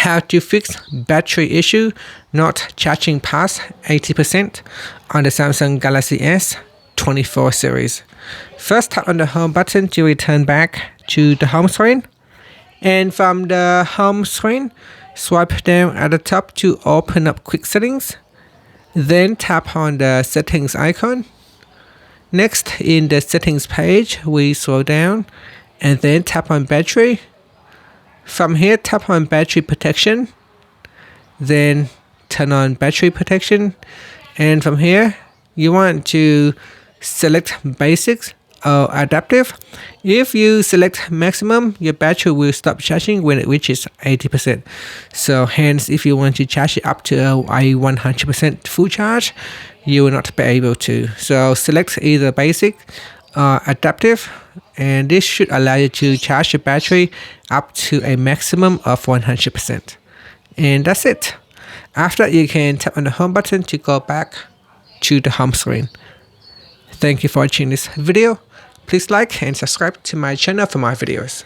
how to fix battery issue not charging past 80% on the Samsung Galaxy S24 series. First, tap on the home button to return back to the home screen. And from the home screen, swipe down at the top to open up quick settings. Then tap on the settings icon. Next, in the settings page, we scroll down and then tap on battery. From here, tap on battery protection. Then turn on battery protection. And from here, you want to select basics or adaptive. If you select maximum, your battery will stop charging when it reaches 80%. So hence, if you want to charge it up to a 100% full charge, you will not be able to. So select either basic or adaptive, and this should allow you to charge your battery up to a maximum of 100%. And that's it. After, you can tap on the home button to go back to the home screen. Thank you for watching this video. Please like and subscribe to my channel for more videos.